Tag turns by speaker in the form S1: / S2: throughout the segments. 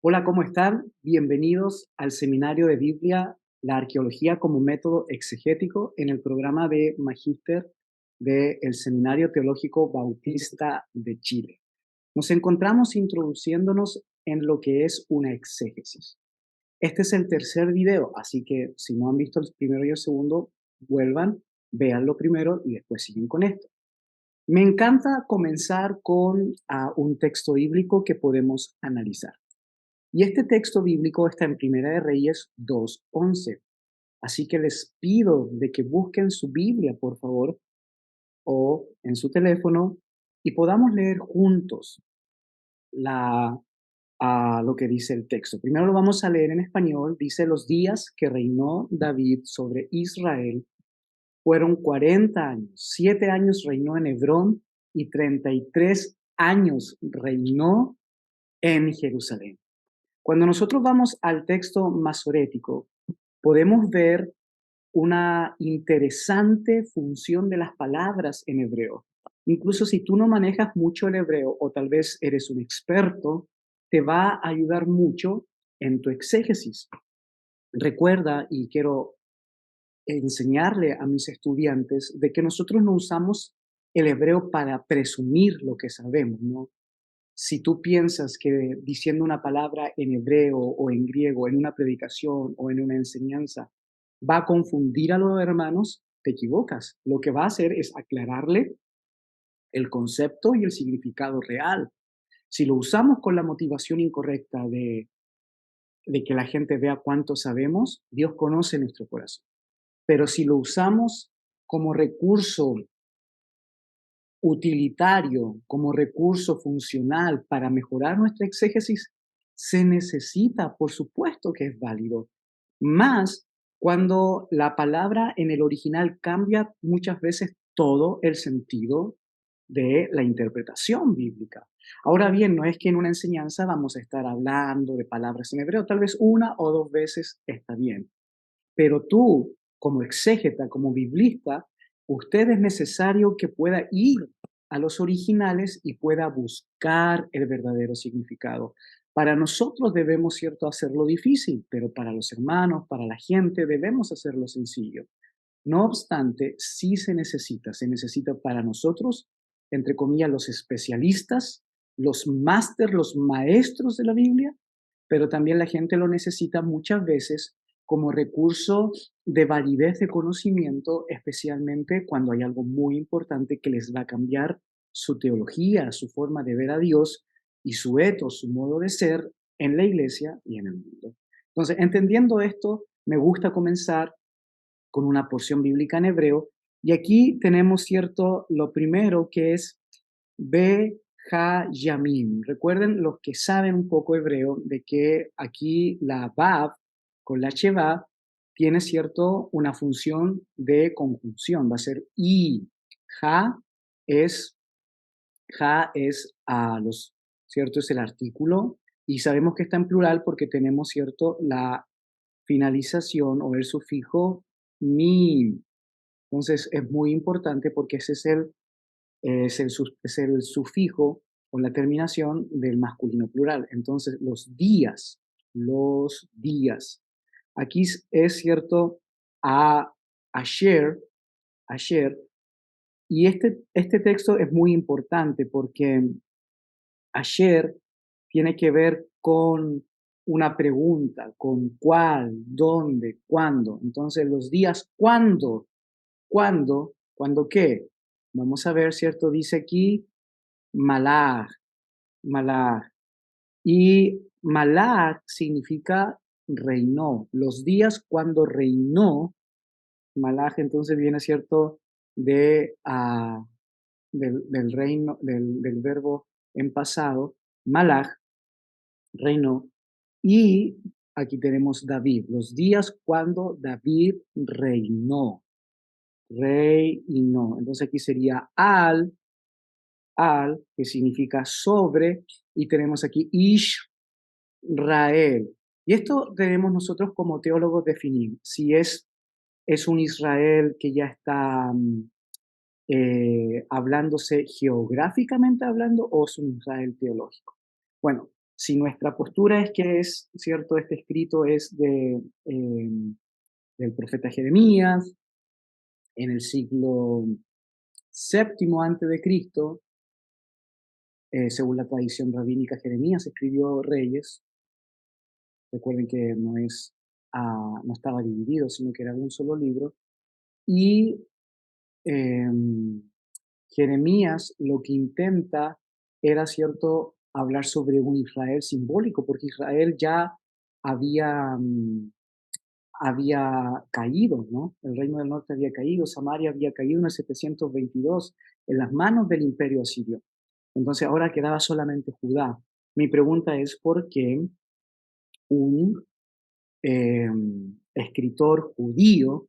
S1: Hola, ¿cómo están? Bienvenidos al seminario de Biblia, la arqueología como método exegético en el programa de Magíster del Seminario Teológico Bautista de Chile. Nos encontramos introduciéndonos en lo que es una exégesis. Este es el tercer video, así que si no han visto el primero y el segundo, vuelvan, vean lo primero y después siguen con esto. Me encanta comenzar con un texto bíblico que podemos analizar. Y este texto bíblico está en Primera de Reyes 2:11. Así que les pido de que busquen su Biblia, por favor, o en su teléfono, y podamos leer juntos la, lo que dice el texto. Primero lo vamos a leer en español. Dice: los días que reinó David sobre Israel fueron 40 años. 7 años reinó en Hebrón y 33 años reinó en Jerusalén. Cuando nosotros vamos al texto masorético, podemos ver una interesante función de las palabras en hebreo. Incluso si tú no manejas mucho el hebreo o tal vez eres un experto, te va a ayudar mucho en tu exégesis. Recuerda, y quiero enseñarle a mis estudiantes, de que nosotros no usamos el hebreo para presumir lo que sabemos, ¿no? Si tú piensas que diciendo una palabra en hebreo o en griego, en una predicación o en una enseñanza, va a confundir a los hermanos, te equivocas. Lo que va a hacer es aclararle el concepto y el significado real. Si lo usamos con la motivación incorrecta de que la gente vea cuánto sabemos, Dios conoce nuestro corazón. Pero si lo usamos como recurso utilitario, como recurso funcional para mejorar nuestra exégesis, se necesita, por supuesto que es válido. Más cuando la palabra en el original cambia muchas veces todo el sentido de la interpretación bíblica. Ahora bien, no es que en una enseñanza vamos a estar hablando de palabras en hebreo, tal vez una o dos veces está bien, pero tú, como exégeta, como biblista, usted es necesario que pueda ir a los originales y pueda buscar el verdadero significado. Para nosotros debemos, cierto, hacerlo difícil, pero para los hermanos, para la gente, debemos hacerlo sencillo. No obstante, sí se necesita para nosotros, entre comillas, los especialistas, los máster, los maestros de la Biblia, pero también la gente lo necesita muchas veces como recurso de validez de conocimiento, especialmente cuando hay algo muy importante que les va a cambiar su teología, su forma de ver a Dios y su etos, su modo de ser en la iglesia y en el mundo. Entonces, entendiendo esto, me gusta comenzar con una porción bíblica en hebreo. Y aquí tenemos, cierto, lo primero que es Be-Ha-Yamim. Recuerden los que saben un poco hebreo de que aquí la Vav con la Sheva tiene, cierto, una función de conjunción. Va a ser I. Ha es, ha es cierto, es el artículo y sabemos que está en plural porque tenemos, cierto, la finalización o el sufijo mim. Entonces es muy importante porque ese es el sufijo o la terminación del masculino plural. Entonces los días. Aquí es cierto a ayer, ayer, y este texto es muy importante porque ayer tiene que ver con una pregunta, con cuál, dónde, cuándo. Entonces, los días, ¿cuándo? ¿Cuándo? ¿Cuándo qué? Vamos a ver, ¿cierto? Dice aquí Malach, Malach. Y Malach significa reinó. Los días cuando reinó, Malach entonces viene, ¿cierto? Del reino, del verbo en pasado, Malach, reinó. Y aquí tenemos David, los días cuando David reinó, reinó. Entonces aquí sería al, que significa sobre, y tenemos aquí Israel. Y esto debemos nosotros como teólogos definir, si es un Israel que ya está hablándose geográficamente hablando o es un Israel teológico. Bueno, si nuestra postura es que es cierto, este escrito es del profeta Jeremías en el siglo séptimo antes de Cristo, según la tradición rabínica, Jeremías escribió Reyes. Recuerden que no estaba dividido, sino que era un solo libro. Y em, Jeremías lo que intenta era, cierto, hablar sobre un Israel simbólico, porque Israel ya había, había caído, ¿no? El reino del norte había caído, Samaria había caído en el 722 en las manos del imperio asirio. Entonces ahora quedaba solamente Judá. Mi pregunta es por qué un escritor judío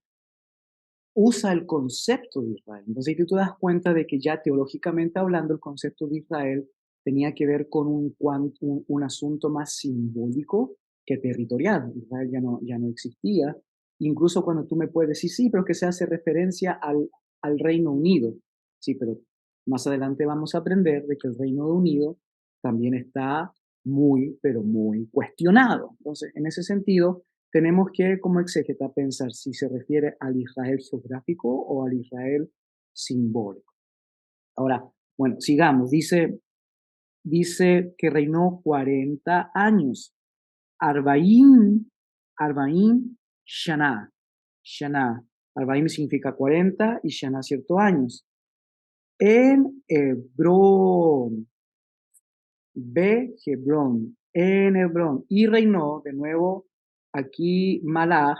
S1: usa el concepto de Israel. Entonces, tú te das cuenta de que ya teológicamente hablando, el concepto de Israel tenía que ver con un asunto más simbólico que territorial. Israel ya no existía. Incluso cuando tú me puedes decir, sí, pero que se hace referencia al Reino Unido. Sí, pero más adelante vamos a aprender de que el Reino Unido también está muy, pero muy cuestionado. Entonces, en ese sentido, tenemos que, como exégeta, pensar si se refiere al Israel geográfico o al Israel simbólico. Ahora, bueno, sigamos. Dice que reinó 40 años. Arbaim Shana. Shana. Arbaim significa 40 y Shana, cierto, años. En Hebrón. Hebrón. En Hebrón. Y reinó de nuevo aquí Malach,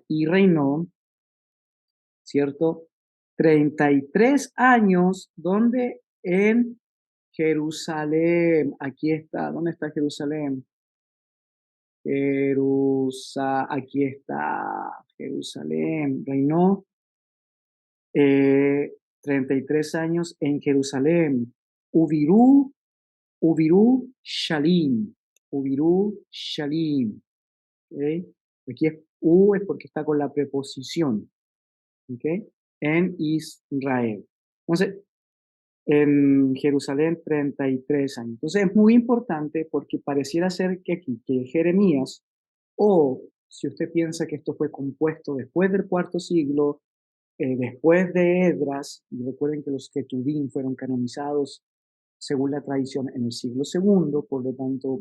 S1: y reinó, ¿cierto? 33 años, donde en Jerusalén, aquí está, ¿dónde está Jerusalén? Aquí está Jerusalén, reinó 33 años en Jerusalén. Ubirú, Ubirú Shalim, Ubirú Shalim, ¿ok? Aquí es es porque está con la preposición, ¿ok? En Israel. Entonces, en Jerusalén 33 años. Entonces es muy importante porque pareciera ser que aquí, que Jeremías, o si usted piensa que esto fue compuesto después del cuarto siglo, después de Esdras, y recuerden que los Ketubín fueron canonizados según la tradición en el siglo segundo, por lo tanto,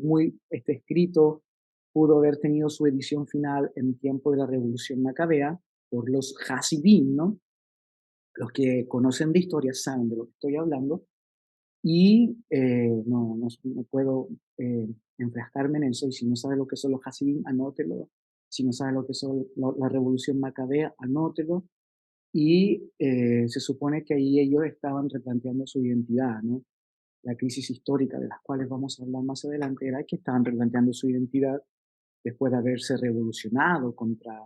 S1: este escrito pudo haber tenido su edición final en tiempo de la Revolución Macabea por los Hasidim, ¿no? Los que conocen de historia saben de lo que estoy hablando y no puedo enfrascarme en eso. Y si no sabe lo que son los Hasidim, anótelo. Si no sabe lo que son la revolución macabea, anótelo. Y se supone que ahí ellos estaban replanteando su identidad, ¿no? La crisis histórica de las cuales vamos a hablar más adelante era que estaban replanteando su identidad después de haberse revolucionado contra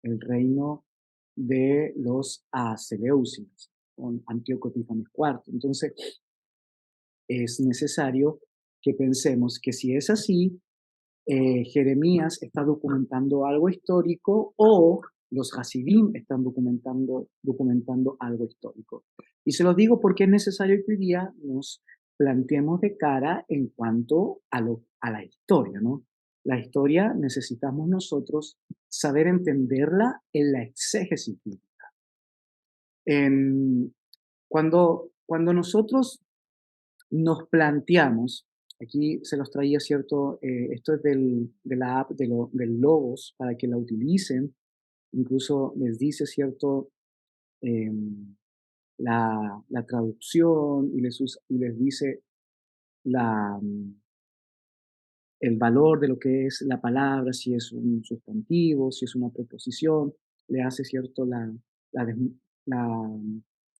S1: el reino de los Seleucidas, con Antíoco Epífanes IV. Entonces, es necesario que pensemos que si es así, Jeremías está documentando algo histórico o los Hasidim están documentando algo histórico. Y se lo digo porque es necesario que hoy día nos planteemos de cara en cuanto a la historia, ¿no? La historia necesitamos nosotros saber entenderla en la exégesis bíblica. Em, cuando nosotros nos planteamos, aquí se los traía, ¿cierto? Esto es de la app del Logos para que la utilicen, incluso les dice, ¿cierto? Em, la traducción y les dice la, mm, el valor de lo que es la palabra, si es un sustantivo, si es una preposición, le hace, ¿cierto? La, des- la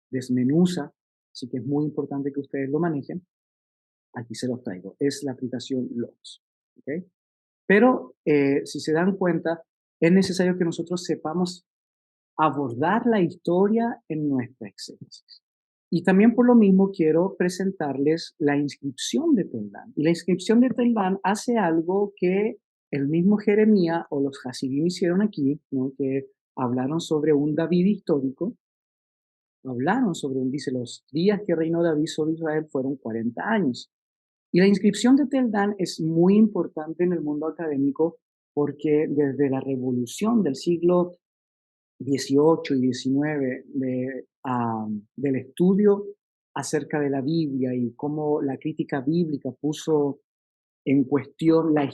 S1: desmenuza, así que es muy importante que ustedes lo manejen. Aquí se los traigo. Es la aplicación Logs. ¿Ok? Pero si se dan cuenta, es necesario que nosotros sepamos abordar la historia en nuestra exégesis. Y también por lo mismo quiero presentarles la inscripción de Tendán. Y la inscripción de Tendán hace algo que el mismo Jeremías o los Hasidim hicieron aquí, ¿no? Que hablaron sobre un David histórico, dice, los días que reinó David sobre Israel fueron 40 años. Y la inscripción de Tel Dan es muy importante en el mundo académico porque desde la revolución del siglo 18 y 19 del estudio acerca de la Biblia y cómo la crítica bíblica puso en cuestión la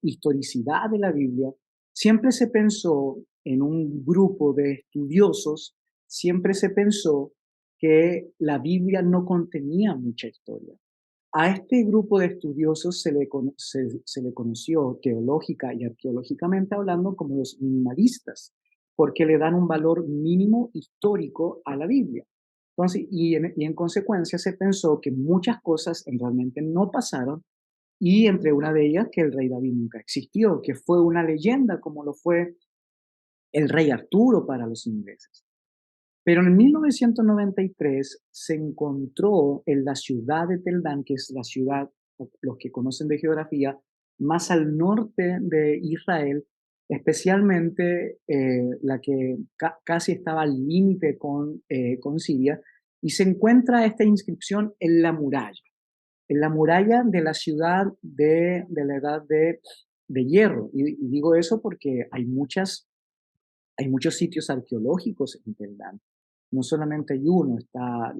S1: historicidad de la Biblia, siempre se pensó en un grupo de estudiosos, siempre se pensó que la Biblia no contenía mucha historia. A este grupo de estudiosos se le conoció teológica y arqueológicamente hablando como los minimalistas, porque le dan un valor mínimo histórico a la Biblia. Entonces, y en consecuencia se pensó que muchas cosas realmente no pasaron y entre una de ellas que el rey David nunca existió, que fue una leyenda como lo fue el rey Arturo para los ingleses. Pero en 1993 se encontró en la ciudad de Tel Dan, que es la ciudad, los que conocen de geografía, más al norte de Israel, especialmente la que casi estaba al límite con Siria, y se encuentra esta inscripción en la muralla de la ciudad de la edad de hierro. Y digo eso porque hay muchos sitios arqueológicos en Tel Dan. No solamente hay uno, está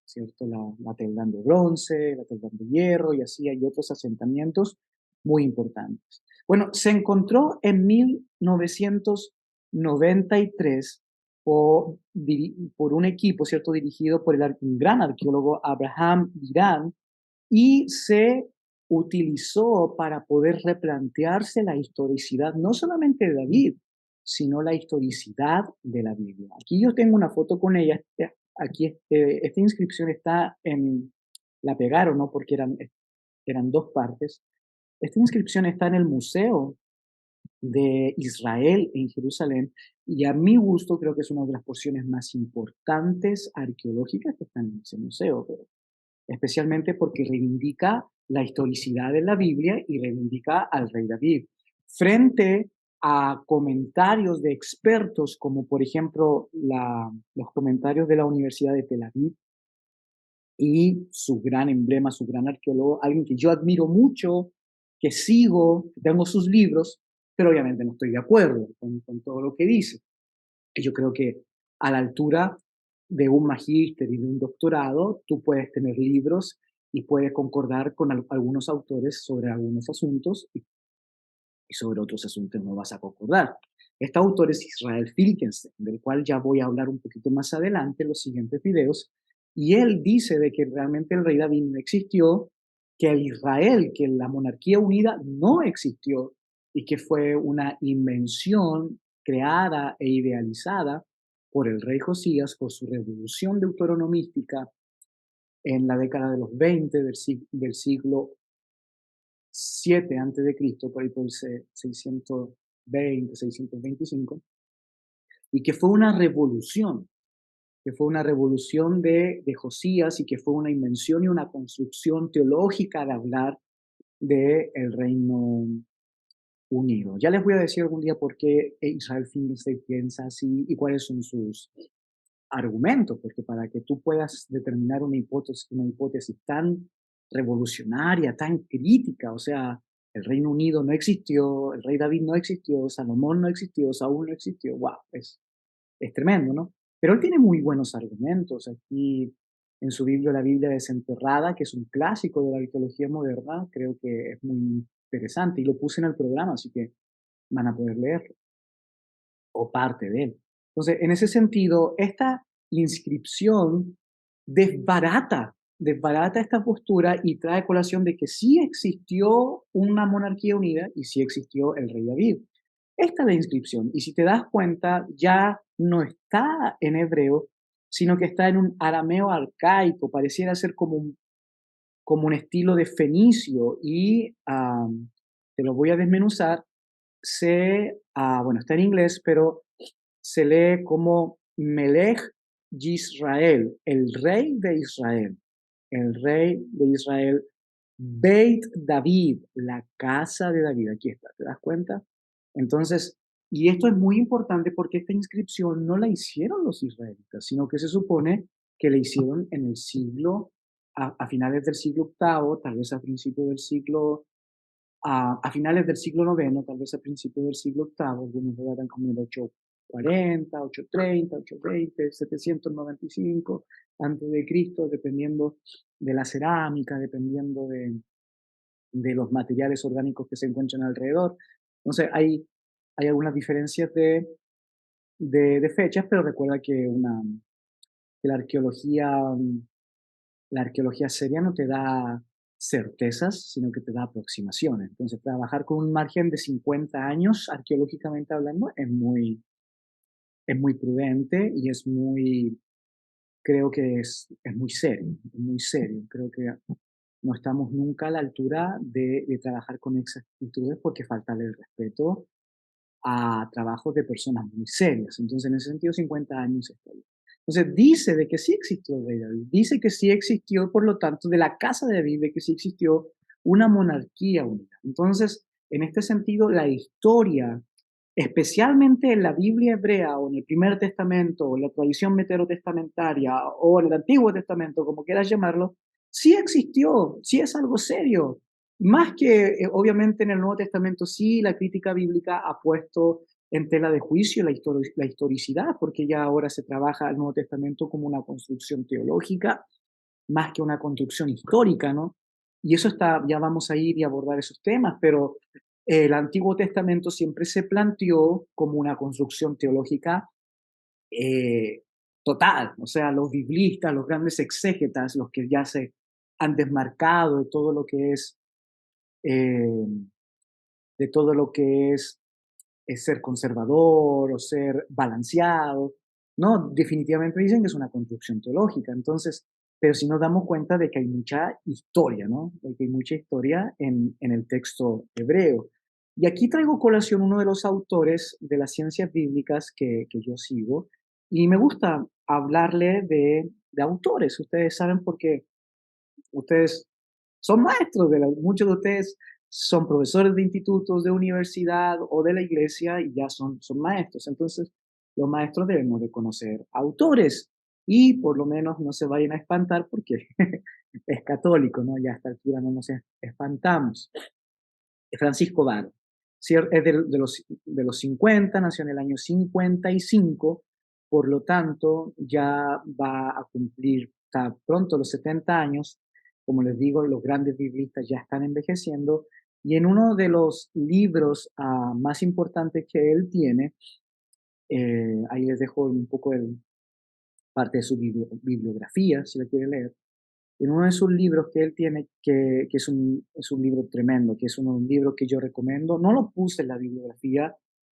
S1: ¿cierto? La Tel Dan de bronce, la Tel Dan de hierro y así hay otros asentamientos muy importantes. Bueno, se encontró en 1993 por un equipo, ¿cierto? Dirigido por un gran arqueólogo Abraham Iran y se utilizó para poder replantearse la historicidad, no solamente de David, sino la historicidad de la Biblia. Aquí yo tengo una foto con ella. Aquí esta inscripción está la pegaron, ¿no? Porque eran dos partes. Esta inscripción está en el Museo de Israel en Jerusalén y a mi gusto creo que es una de las porciones más importantes arqueológicas que están en ese museo, especialmente porque reivindica la historicidad de la Biblia y reivindica al rey David. Frente a comentarios de expertos, como por ejemplo los comentarios de la Universidad de Tel Aviv y su gran emblema, su gran arqueólogo, alguien que yo admiro mucho, que sigo, que tengo sus libros, pero obviamente no estoy de acuerdo con todo lo que dice. Y yo creo que a la altura de un magíster y de un doctorado, tú puedes tener libros y puedes concordar con algunos autores sobre algunos asuntos y sobre otros asuntos no vas a concordar. Este autor es Israel Finkelstein, del cual ya voy a hablar un poquito más adelante en los siguientes videos, y él dice de que realmente el rey David no existió, que el Israel, que la monarquía unida no existió y que fue una invención creada e idealizada por el rey Josías por su revolución deuteronomística en la década de los 20 del siglo 7 antes de Cristo, por ahí por el 620, 625, y que fue una revolución de Josías y que fue una invención y una construcción teológica de hablar del Reino Unido. Ya les voy a decir algún día por qué Israel Finkelstein piensa así y cuáles son sus argumentos, porque para que tú puedas determinar una hipótesis tan revolucionaria, tan crítica, o sea, el Reino Unido no existió, el rey David no existió, Salomón no existió, Saúl no existió, wow, es tremendo, ¿no? Pero él tiene muy buenos argumentos. Aquí en su libro La Biblia desenterrada, que es un clásico de la arqueología moderna, creo que es muy interesante y lo puse en el programa, así que van a poder leerlo o parte de él. Entonces, en ese sentido, esta inscripción desbarata esta postura y trae colación de que sí existió una monarquía unida y sí existió el rey David. Esta es la inscripción, y si te das cuenta, ya no está en hebreo, sino que está en un arameo arcaico, pareciera ser como un estilo de fenicio, y te lo voy a desmenuzar. Bueno, está en inglés, pero se lee como Melech Yisrael, el rey de Israel, el rey de Israel, Beit David, la casa de David, aquí está, ¿te das cuenta? Entonces, y esto es muy importante porque esta inscripción no la hicieron los israelitas, sino que se supone que la hicieron en el siglo a finales del siglo octavo, tal vez a principios del siglo, a finales del siglo noveno, tal vez a principios del siglo octavo, algunos lo datan como el 840, 830, 820, 795 antes de Cristo, dependiendo de la cerámica, dependiendo de los materiales orgánicos que se encuentran alrededor. Entonces, hay algunas diferencias de fechas, pero recuerda que la arqueología seria no te da certezas, sino que te da aproximaciones. Entonces, trabajar con un margen de 50 años, arqueológicamente hablando, es muy prudente y creo que es muy serio, es muy serio. Creo que no estamos nunca a la altura de trabajar con exactitudes porque falta el respeto a trabajos de personas muy serias. Entonces, en ese sentido, 50 años está bien. Entonces, dice de que sí existió el rey David, dice que sí existió, por lo tanto, de la casa de David, de que sí existió una monarquía unida. Entonces, en este sentido, la historia, especialmente en la Biblia hebrea o en el Primer Testamento o en la tradición veterotestamentaria o en el Antiguo Testamento, como quieras llamarlo, sí existió, sí es algo serio. Más que, obviamente, en el Nuevo Testamento, sí, la crítica bíblica ha puesto en tela de juicio la historicidad, porque ya ahora se trabaja el Nuevo Testamento como una construcción teológica, más que una construcción histórica, ¿no? Y eso está, ya vamos a ir y abordar esos temas, pero el Antiguo Testamento siempre se planteó como una construcción teológica eh, total, o sea, los biblistas, los grandes exégetas, los que ya se han desmarcado eh, de todo lo que es ser conservador o ser balanceado. No, definitivamente dicen que es una construcción teológica. Entonces, pero si nos damos cuenta de que hay mucha historia, ¿no? De que hay mucha historia en el texto hebreo. Y aquí traigo a colación uno de los autores de las ciencias bíblicas que yo sigo, y me gusta hablarle de autores. Ustedes saben por qué ustedes son maestros, muchos de ustedes son profesores de institutos, de universidad o de la iglesia y ya son maestros. Entonces, los maestros debemos de conocer autores y por lo menos no se vayan a espantar porque es católico, ¿no? Ya a esta altura no nos espantamos. Francisco Varo, es de los 50, nació en el año 55, por lo tanto ya va a cumplir, está pronto los 70 años. Como les digo, los grandes biblistas ya están envejeciendo y en uno de los libros más importantes que él tiene, ahí les dejo un poco parte de su bibliografía, si la quieren leer, en uno de sus libros que él tiene, que es un libro tremendo, que es un libro que yo recomiendo. No lo puse en la bibliografía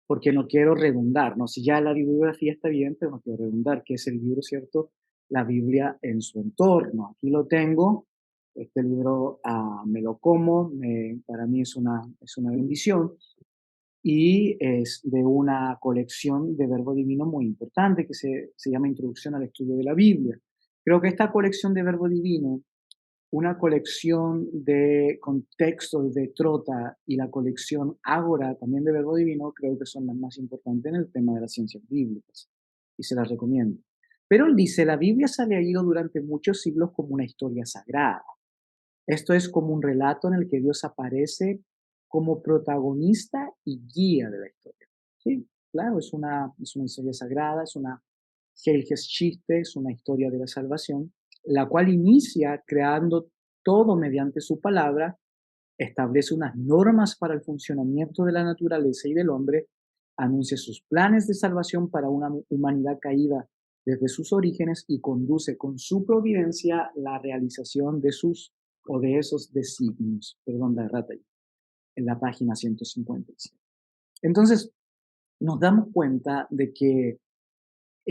S1: porque no quiero redundar, ¿no? Si ya la bibliografía está bien, pero no quiero redundar, que es el libro, ¿cierto? La Biblia en su entorno. Aquí lo tengo. Este libro me lo como, para mí es una bendición y es de una colección de Verbo Divino muy importante que se llama Introducción al Estudio de la Biblia. Creo que esta colección de Verbo Divino, una colección de contextos de Trota y la colección Ágora, también de Verbo Divino, creo que son las más importantes en el tema de las ciencias bíblicas y se las recomiendo. Pero él dice, la Biblia se ha leído durante muchos siglos como una historia sagrada. Esto es como un relato en el que Dios aparece como protagonista y guía de la historia. Sí, claro, es una historia sagrada, es una Heilgeschichte, es una historia de la salvación, la cual inicia creando todo mediante su palabra, establece unas normas para el funcionamiento de la naturaleza y del hombre, anuncia sus planes de salvación para una humanidad caída desde sus orígenes y conduce con su providencia la realización de sus o de esos designios. Perdón, la errata ahí, en la página 157. Entonces, nos damos cuenta de que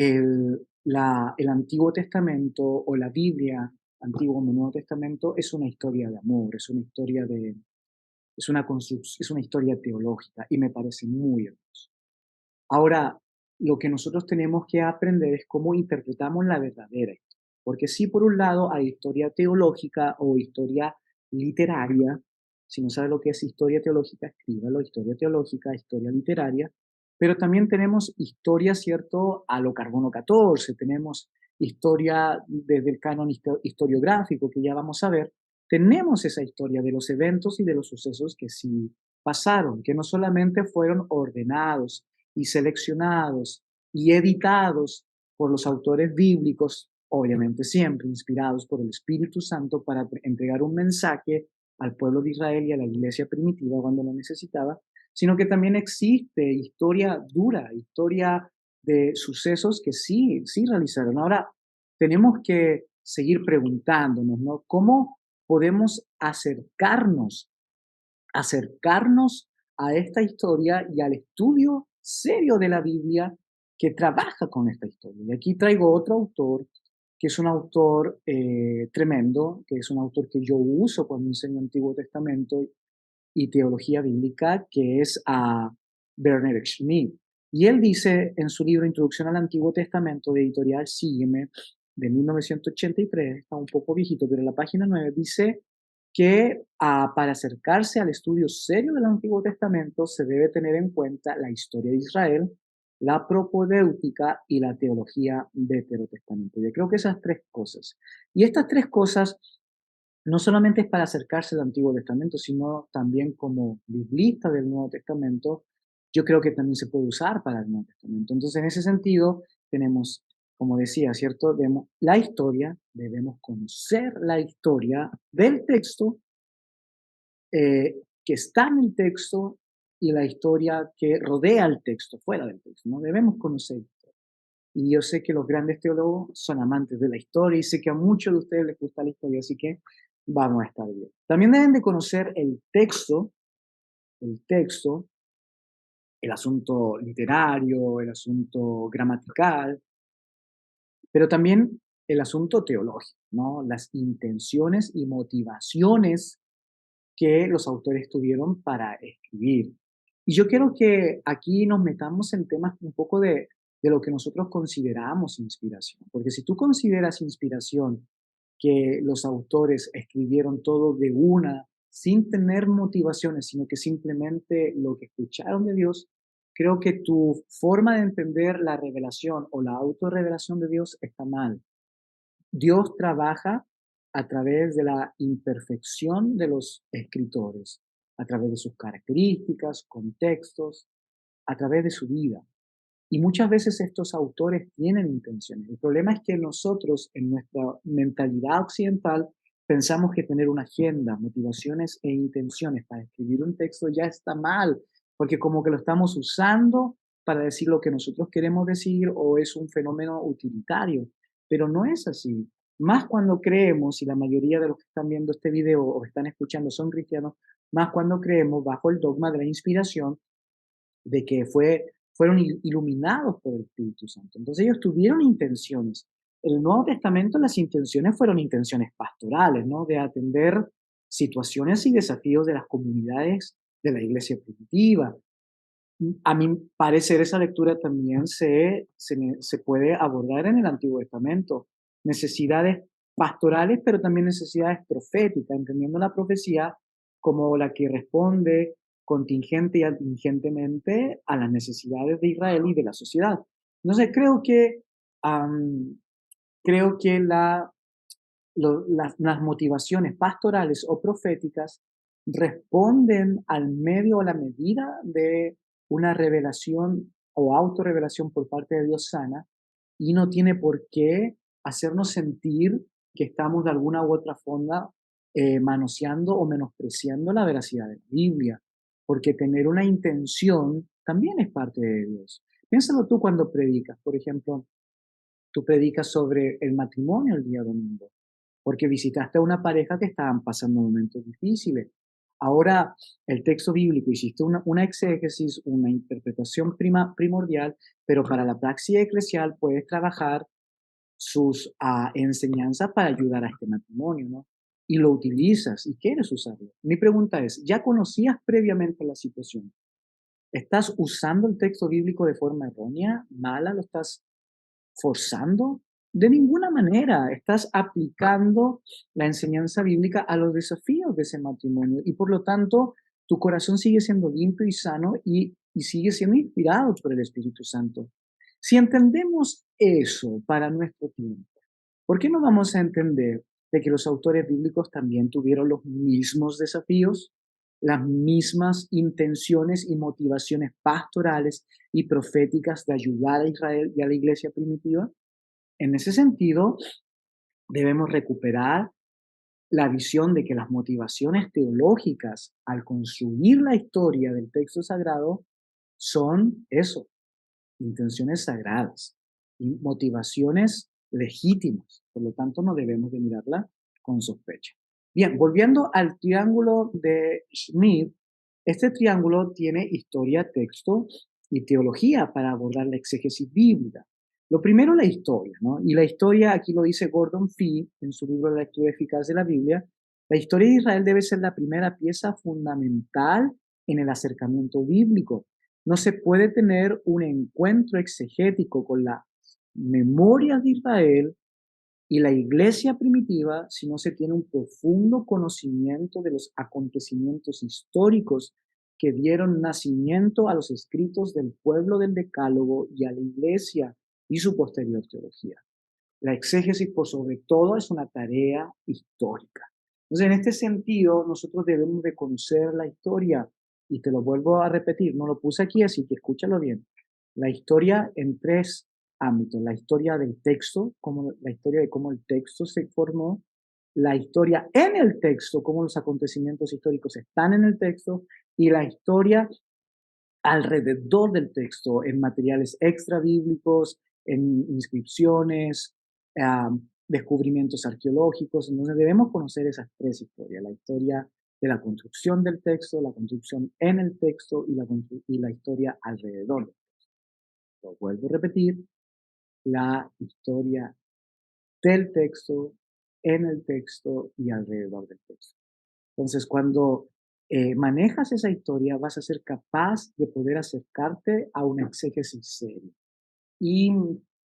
S1: el Antiguo Testamento o la Biblia, Antiguo o Nuevo Testamento, es una historia de amor, es una historia es una historia teológica y me parece muy hermoso. Ahora, lo que nosotros tenemos que aprender es cómo interpretamos la verdadera historia. Porque sí, por un lado, hay historia teológica o historia literaria. Si no sabe lo que es historia teológica, escríbalo, historia teológica, historia literaria. Pero también tenemos historia, ¿cierto? A lo carbono 14, tenemos historia desde el canon historiográfico que ya vamos a ver, tenemos esa historia de los eventos y de los sucesos que sí pasaron, que no solamente fueron ordenados y seleccionados y editados por los autores bíblicos, obviamente siempre inspirados por el Espíritu Santo para entregar un mensaje al pueblo de Israel y a la iglesia primitiva cuando lo necesitaba, sino que también existe historia dura, historia de sucesos que sí realizaron. Ahora, tenemos que seguir preguntándonos, ¿no? ¿Cómo podemos acercarnos a esta historia y al estudio serio de la Biblia que trabaja con esta historia? Y aquí traigo otro autor, que es un autor tremendo, que es un autor que yo uso cuando enseño Antiguo Testamento y teología bíblica, que es a Bernard Schmidt. Y él dice en su libro Introducción al Antiguo Testamento, de editorial Sígueme, de 1983, está un poco viejito, pero en la página 9 dice que para acercarse al estudio serio del Antiguo Testamento se debe tener en cuenta la historia de Israel, la propedéutica y la teología veterotestamento. Yo creo que esas tres cosas. Y estas tres cosas no solamente es para acercarse al Antiguo Testamento, sino también como biblista del Nuevo Testamento, yo creo que también se puede usar para el Nuevo Testamento. Entonces, en ese sentido, tenemos, como decía, ¿cierto? La historia, debemos conocer la historia del texto que está en el texto y la historia que rodea el texto, fuera del texto, ¿no? Debemos conocer. Y yo sé que los grandes teólogos son amantes de la historia y sé que a muchos de ustedes les gusta la historia, así que vamos a estar bien. También deben de conocer el texto, el asunto literario, el asunto gramatical, pero también el asunto teológico, ¿no? Las intenciones y motivaciones que los autores tuvieron para escribir. Y yo quiero que aquí nos metamos en temas un poco de lo que nosotros consideramos inspiración, porque si tú consideras inspiración que los autores escribieron todo de una, sin tener motivaciones, sino que simplemente lo que escucharon de Dios, creo que tu forma de entender la revelación o la autorrevelación de Dios está mal. Dios trabaja a través de la imperfección de los escritores, a través de sus características, contextos, a través de su vida. Y muchas veces estos autores tienen intenciones. El problema es que nosotros, en nuestra mentalidad occidental, pensamos que tener una agenda, motivaciones e intenciones para escribir un texto ya está mal, porque como que lo estamos usando para decir lo que nosotros queremos decir o es un fenómeno utilitario, pero no es así. Más cuando creemos, y la mayoría de los que están viendo este video o están escuchando son cristianos, más cuando creemos bajo el dogma de la inspiración de que fueron iluminados por el Espíritu Santo. Entonces ellos tuvieron intenciones. En el Nuevo Testamento las intenciones fueron intenciones pastorales, ¿no? De atender situaciones y desafíos de las comunidades de la iglesia primitiva. A mi parecer, esa lectura también se puede abordar en el Antiguo Testamento. Necesidades pastorales, pero también necesidades proféticas, entendiendo la profecía como la que responde contingente y atingentemente a las necesidades de Israel y de la sociedad. Entonces, am, creo que las motivaciones pastorales o proféticas responden al medio o a la medida de una revelación o autorrevelación por parte de Dios sana y no tiene por qué hacernos sentir que estamos de alguna u otra forma manoseando o menospreciando la veracidad de la Biblia, porque tener una intención también es parte de Dios. Piénsalo tú cuando predicas, por ejemplo, tú predicas sobre el matrimonio el día domingo porque visitaste a una pareja que estaban pasando momentos difíciles. Ahora, el texto bíblico, hiciste una exégesis, una interpretación primordial, pero para la praxis eclesial puedes trabajar sus enseñanzas para ayudar a este matrimonio, ¿no? Y lo utilizas y quieres usarlo. Mi pregunta es, ¿ya conocías previamente la situación? ¿Estás usando el texto bíblico de forma errónea, mala? ¿Lo estás forzando? De ninguna manera. Estás aplicando la enseñanza bíblica a los desafíos de ese matrimonio y por lo tanto tu corazón sigue siendo limpio y sano y sigue siendo inspirado por el Espíritu Santo. Si entendemos eso para nuestro tiempo? ¿Por qué no vamos a entender de que los autores bíblicos también tuvieron los mismos desafíos, las mismas intenciones y motivaciones pastorales y proféticas de ayudar a Israel y a la iglesia primitiva? En ese sentido, debemos recuperar la visión de que las motivaciones teológicas al construir la historia del texto sagrado son eso, intenciones sagradas y motivaciones legítimas. Por lo tanto, no debemos de mirarla con sospecha. Bien, volviendo al triángulo de Schmidt, este triángulo tiene historia, texto y teología para abordar la exégesis bíblica. Lo primero, la historia, ¿no? Y la historia, aquí lo dice Gordon Fee en su libro La lectura eficaz de la Biblia, la historia de Israel debe ser la primera pieza fundamental en el acercamiento bíblico. No se puede tener un encuentro exegético con las memorias de Israel y la iglesia primitiva si no se tiene un profundo conocimiento de los acontecimientos históricos que dieron nacimiento a los escritos del pueblo del Decálogo y a la iglesia y su posterior teología. La exégesis, por sobre todo, es una tarea histórica. Entonces, en este sentido, nosotros debemos de conocer la historia, y te lo vuelvo a repetir, no lo puse aquí, así que escúchalo bien. La historia en tres ámbitos: la historia del texto, como la historia de cómo el texto se formó, la historia en el texto, cómo los acontecimientos históricos están en el texto, y la historia alrededor del texto, en materiales extra bíblicos, en inscripciones, descubrimientos arqueológicos. Entonces debemos conocer esas tres historias: la historia de la construcción del texto, la construcción en el texto y la historia alrededor del texto. Lo vuelvo a repetir: la historia del texto, en el texto y alrededor del texto. Entonces, cuando manejas esa historia, vas a ser capaz de poder acercarte a una exégesis seria. Y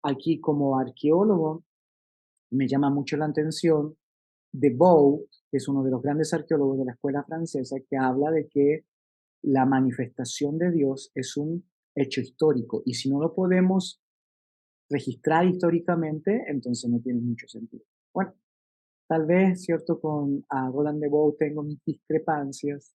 S1: aquí, como arqueólogo, me llama mucho la atención de Bow, que es uno de los grandes arqueólogos de la escuela francesa, que habla de que la manifestación de Dios es un hecho histórico. Y si no lo podemos registrar históricamente, entonces no tiene mucho sentido. Bueno, tal vez, ¿cierto? Con Roland de Bow tengo mis discrepancias.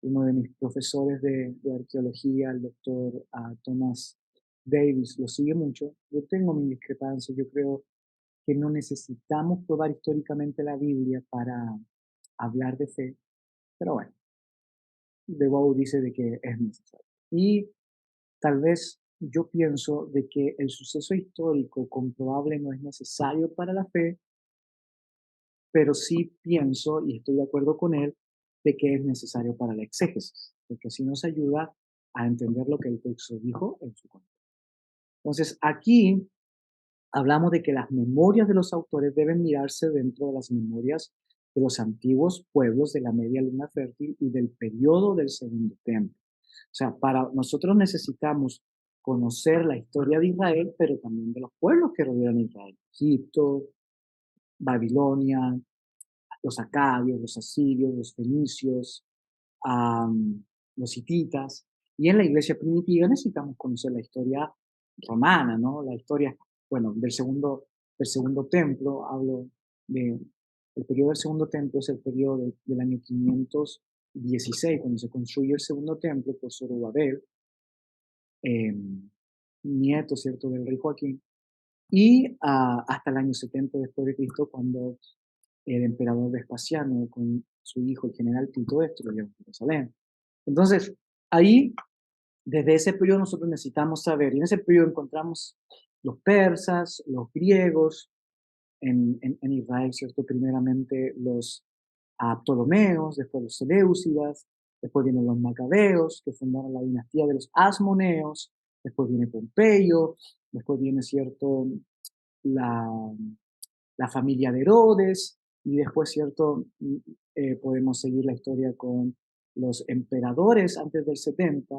S1: Uno de mis profesores de arqueología, el doctor Thomas Davis, lo sigue mucho. Yo tengo mis discrepancias. Yo creo que no necesitamos probar históricamente la Biblia para hablar de fe, pero bueno, De Bow dice de que es necesario. Y tal vez yo pienso de que el suceso histórico comprobable no es necesario para la fe, pero sí pienso, y estoy de acuerdo con él, de que es necesario para la exégesis, porque así nos ayuda a entender lo que el texto dijo en su contexto. Entonces, aquí hablamos de que las memorias de los autores deben mirarse dentro de las memorias de los antiguos pueblos de la media luna fértil y del periodo del segundo templo. O sea, para nosotros necesitamos conocer la historia de Israel, pero también de los pueblos que rodean a Israel: Egipto, Babilonia, los acadios, los asirios, los fenicios, los hititas. Y en la iglesia primitiva necesitamos conocer la historia romana, ¿no? La historia, bueno, del segundo templo. Hablo de, el periodo del segundo templo es el periodo del año 516, cuando se construye el segundo templo por Zorobabel, eh, nieto, ¿cierto?, del rey Joaquín, y hasta el año 70 después de Cristo, cuando el emperador Vespasiano con su hijo, el general Tito, destruyeron Jerusalén. Entonces, ahí, desde ese periodo nosotros necesitamos saber, y en ese periodo encontramos los persas, los griegos, en Israel, ¿cierto? Primeramente los Ptolomeos, después los Seleucidas, después vienen los Macabeos, que fundaron la dinastía de los Asmoneos, después viene Pompeyo, después viene, ¿cierto?, la, la familia de Herodes, y después, ¿cierto?, podemos seguir la historia con los emperadores antes del 70,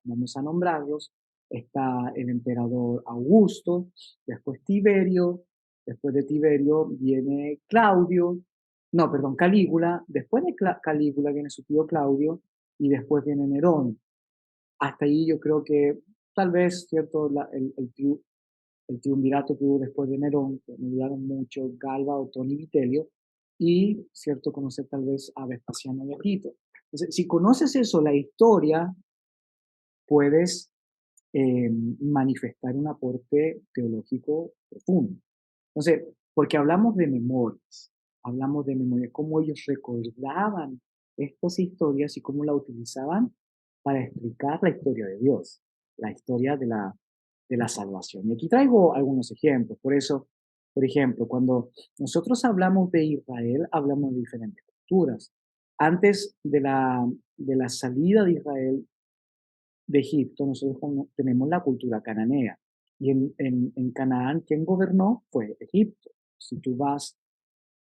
S1: vamos a nombrarlos. Está el emperador Augusto, después Tiberio, después de Tiberio viene Claudio, no, perdón, Calígula, después de Calígula viene su tío Claudio, y después viene Nerón. Hasta ahí yo creo que tal vez, ¿cierto?, el triunvirato que hubo después de Nerón, que me ayudaron mucho, Galba, Otón y Vitelio, y, cierto, conocer tal vez a Vespasiano y a Tito. Entonces, si conoces eso, la historia, puedes manifestar un aporte teológico profundo. Entonces, porque hablamos de memorias, cómo ellos recordaban estas historias y cómo la utilizaban para explicar la historia de Dios, la historia de la salvación. Y aquí traigo algunos ejemplos. Por eso, por ejemplo, cuando nosotros hablamos de Israel, hablamos de diferentes culturas. Antes de la salida de Israel de Egipto, nosotros tenemos la cultura cananea. Y en Canaán, quien gobernó fue Egipto. Si tú vas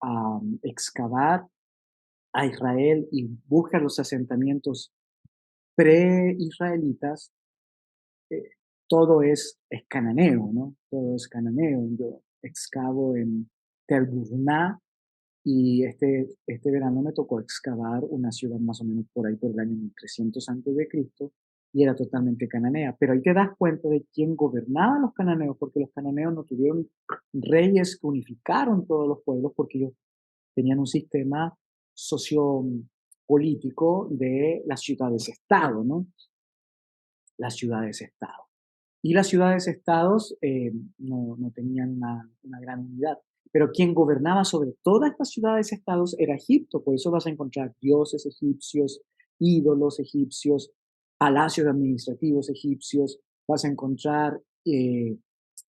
S1: a excavar a Israel y buscas los asentamientos pre-israelitas, eh, todo es cananeo, ¿no? Todo es cananeo. Yo excavo en Tel Burna y este verano me tocó excavar una ciudad más o menos por ahí por el año 1300 antes de Cristo y era totalmente cananea. Pero ahí te das cuenta de quién gobernaba los cananeos, porque los cananeos no tuvieron reyes que unificaron todos los pueblos, porque ellos tenían un sistema sociopolítico de las ciudades-estado, ¿no? Las ciudades-estado. Y las ciudades-estados no tenían una gran unidad. Pero quien gobernaba sobre todas estas ciudades-estados era Egipto. Por eso vas a encontrar dioses egipcios, ídolos egipcios, palacios administrativos egipcios. Vas a encontrar,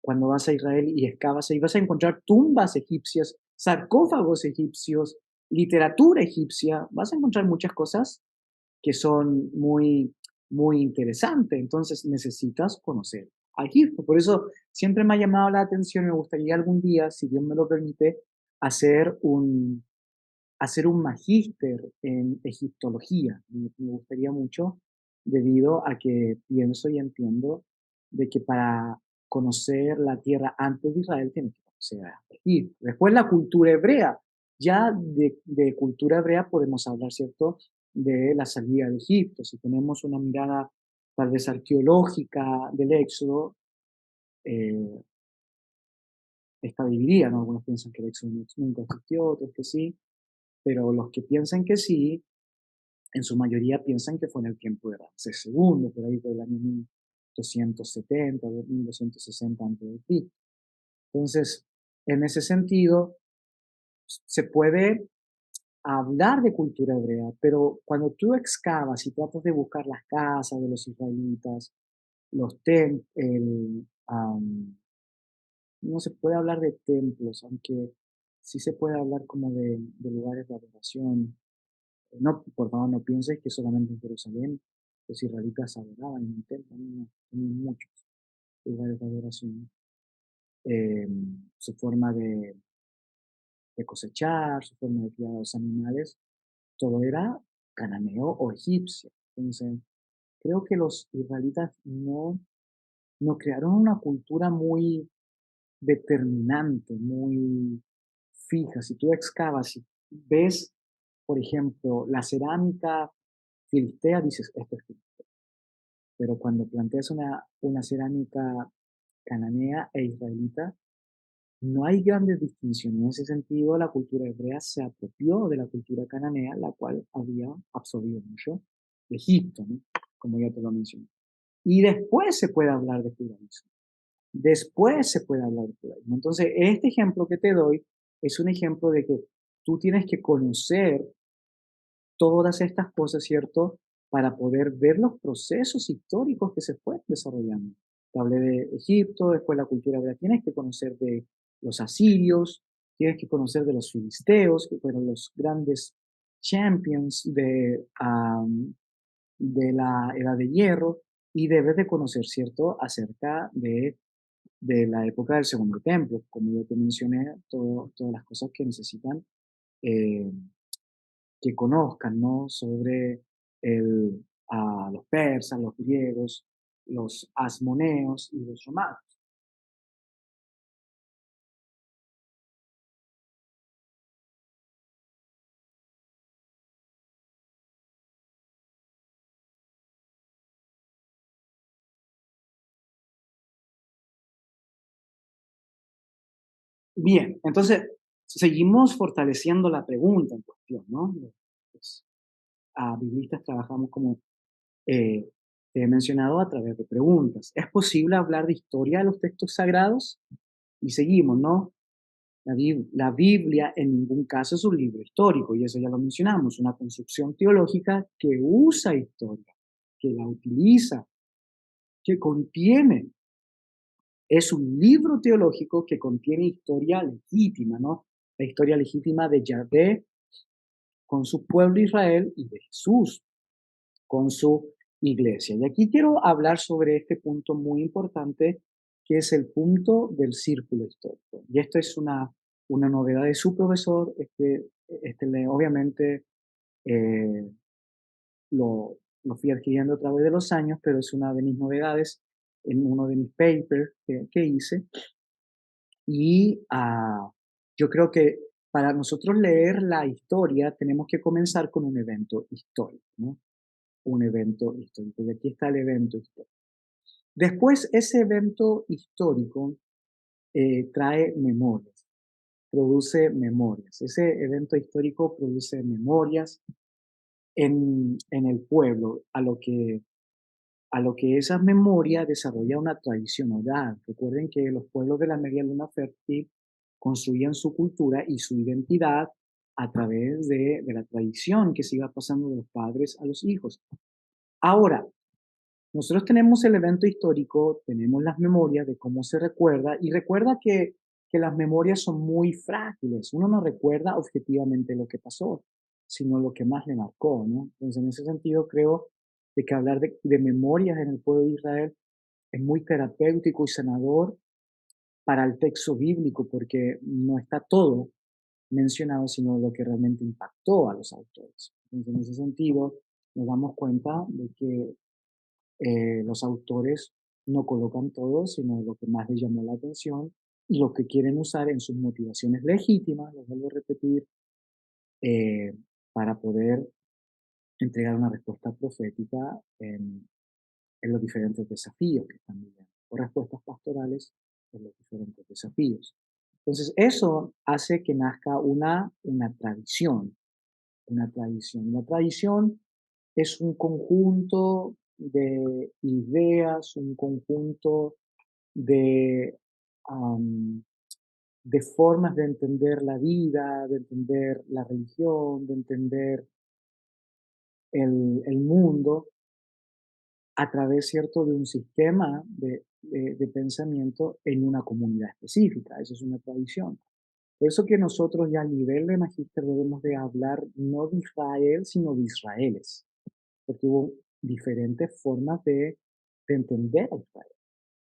S1: cuando vas a Israel y excavas ahí, vas a encontrar tumbas egipcias, sarcófagos egipcios, literatura egipcia. Vas a encontrar muchas cosas que son muy interesantes. Entonces necesitas conocer a Egipto. Por eso siempre me ha llamado la atención y me gustaría algún día, si Dios me lo permite, hacer un, hacer un magíster en egiptología. Me gustaría mucho debido a que pienso y entiendo de que para conocer la tierra antes de Israel tienes que conocer a Egipto. Después la cultura hebrea. Ya de cultura hebrea podemos hablar, ¿cierto?, de la salida de Egipto. Si tenemos una mirada tal vez arqueológica del Éxodo, eh, está dividida, ¿no? Algunos piensan que el Éxodo nunca existió, otros que sí, pero los que piensan que sí, en su mayoría piensan que fue en el tiempo de Ramsés II, por ahí por el año 1270, 1260 a.C. Entonces, en ese sentido, se puede hablar de cultura hebrea, pero cuando tú excavas y tratas de buscar las casas de los israelitas, los no se puede hablar de templos, aunque sí se puede hablar como de lugares de adoración. No, por favor, no pienses que solamente en Jerusalén los israelitas adoraban en un templo, no, tenían muchos lugares de adoración. Su forma de cosechar, su forma de criar a los animales, todo era cananeo o egipcio. Entonces, creo que los israelitas no crearon una cultura muy determinante, muy fija. Si tú excavas y ves, por ejemplo, la cerámica filistea, dices, esto es filistea. Pero cuando planteas una cerámica cananea e israelita, no hay grandes distinciones. En ese sentido, la cultura hebrea se apropió de la cultura cananea, la cual había absorbido mucho de Egipto, ¿no? Como ya te lo mencioné. Y después se puede hablar de judaísmo. Después se puede hablar de judaísmo. Entonces, este ejemplo que te doy es un ejemplo de que tú tienes que conocer todas estas cosas, ¿cierto? Para poder ver los procesos históricos que se fueron desarrollando. Te hablé de Egipto, después la cultura hebrea. Tienes que conocer de los asirios, tienes que conocer de los filisteos, que fueron los grandes champions de la Edad de Hierro, y debes de conocer, ¿cierto?, acerca de la época del Segundo Templo, como yo te mencioné, todas las cosas que necesitan eh, que conozcan, ¿no? Sobre los persas, los griegos, los asmoneos y los romanos. Bien, entonces seguimos fortaleciendo la pregunta en cuestión, ¿no? Los biblistas trabajamos como eh, te he mencionado a través de preguntas. ¿Es posible hablar de historia de los textos sagrados? Y seguimos, ¿no? La Biblia en ningún caso es un libro histórico, y eso ya lo mencionamos, una construcción teológica que usa historia, que la utiliza, que contiene. Es un libro teológico que contiene historia legítima, ¿no? La historia legítima de Yahvé con su pueblo Israel y de Jesús con su iglesia. Y aquí quiero hablar sobre este punto muy importante, que es el punto del círculo histórico. Y esto es una novedad de su profesor, obviamente eh, lo fui adquiriendo a través de los años, pero es una de mis novedades en uno de mis papers que hice. Y yo creo que para nosotros leer la historia tenemos que comenzar con un evento histórico, ¿no? Un evento histórico. Y aquí está el evento histórico. Después, ese evento histórico trae memorias, produce memorias. Ese evento histórico produce memorias en el pueblo, a lo que esas memorias desarrolla una tradición oral. Recuerden que los pueblos de la media luna fértil construían su cultura y su identidad a través de la tradición que se iba pasando de los padres a los hijos. Ahora, nosotros tenemos el evento histórico, tenemos las memorias de cómo se recuerda, y recuerda que las memorias son muy frágiles. Uno no recuerda objetivamente lo que pasó, sino lo que más le marcó, ¿no? Entonces, en ese sentido, creo de que hablar de memorias en el pueblo de Israel es muy terapéutico y sanador para el texto bíblico, porque no está todo mencionado, sino lo que realmente impactó a los autores. Entonces, en ese sentido, nos damos cuenta de que los autores no colocan todo, sino lo que más les llamó la atención y lo que quieren usar en sus motivaciones legítimas, lo vuelvo a repetir, eh, para poder entregar una respuesta profética en los diferentes desafíos que están viviendo, o respuestas pastorales en los diferentes desafíos. Entonces, eso hace que nazca una tradición, una tradición. Una tradición es un conjunto de ideas, un conjunto de, am, de formas de entender la vida, de entender la religión, de entender el mundo a través, ¿cierto?, de un sistema de pensamiento en una comunidad específica. Eso es una tradición. Por eso que nosotros ya a nivel de magíster debemos de hablar no de Israel, sino de Israeles, porque hubo diferentes formas de entender a Israel.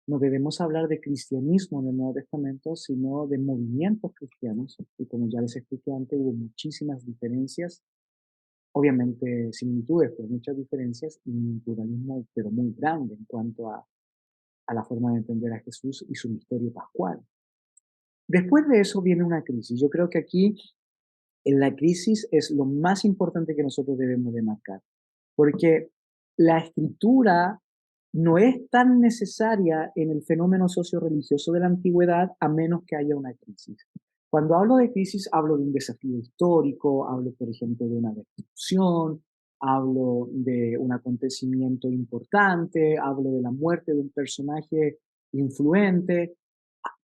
S1: No debemos hablar de cristianismo en el Nuevo Testamento, sino de movimientos cristianos, y como ya les expliqué antes, hubo muchísimas diferencias, obviamente similitudes, pero muchas diferencias, y un pluralismo, pero muy grande en cuanto a la forma de entender a Jesús y su misterio pascual. Después de eso viene una crisis. Yo creo que aquí en la crisis es lo más importante que nosotros debemos de marcar, porque la escritura no es tan necesaria en el fenómeno socio-religioso de la antigüedad a menos que haya una crisis. Cuando hablo de crisis, hablo de un desafío histórico, hablo, por ejemplo, de una destrucción, hablo de un acontecimiento importante, hablo de la muerte de un personaje influente.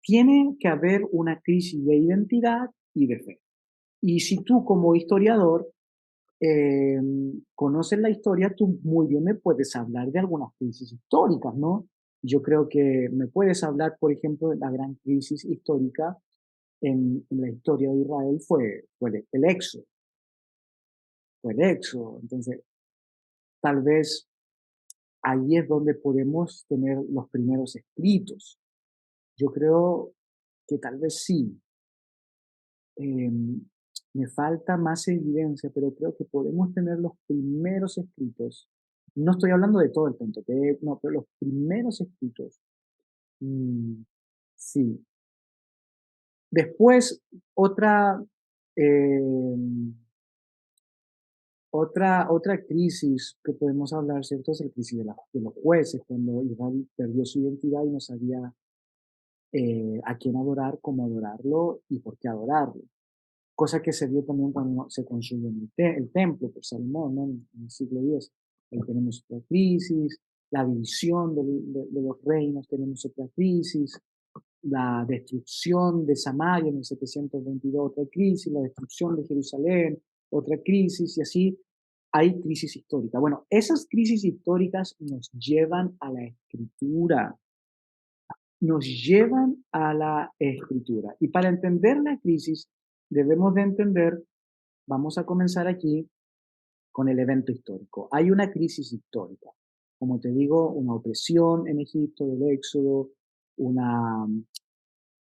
S1: Tiene que haber una crisis de identidad y de fe. Y si tú como historiador conoces la historia, tú muy bien me puedes hablar de algunas crisis históricas, ¿no? Yo creo que me puedes hablar, por ejemplo, de la gran crisis histórica en la historia de Israel fue el éxodo, fue el éxodo. Entonces, tal vez ahí es donde podemos tener los primeros escritos. Yo creo que tal vez sí. em, Me falta más evidencia, pero creo que podemos tener los primeros escritos. No estoy hablando de todo el Pentateuco, no, pero los primeros escritos. mm, sí. Después, otra, em, otra crisis que podemos hablar, ¿cierto? Es la crisis de los jueces, cuando Israel perdió su identidad y no sabía a quién adorar, cómo adorarlo y por qué adorarlo. Cosa que se vio también cuando se construyó el templo por Salomón, ¿no? En el siglo X. Ahí tenemos otra crisis, la división de los reinos, tenemos otra crisis, la destrucción de Samaria en el 722, otra crisis, la destrucción de Jerusalén, otra crisis, y así hay crisis históricas. Bueno, esas crisis históricas nos llevan a la escritura, nos llevan a la escritura. Y para entender la crisis, debemos de entender, vamos a comenzar aquí con el evento histórico. Hay una crisis histórica, como te digo, una opresión en Egipto del Éxodo, una,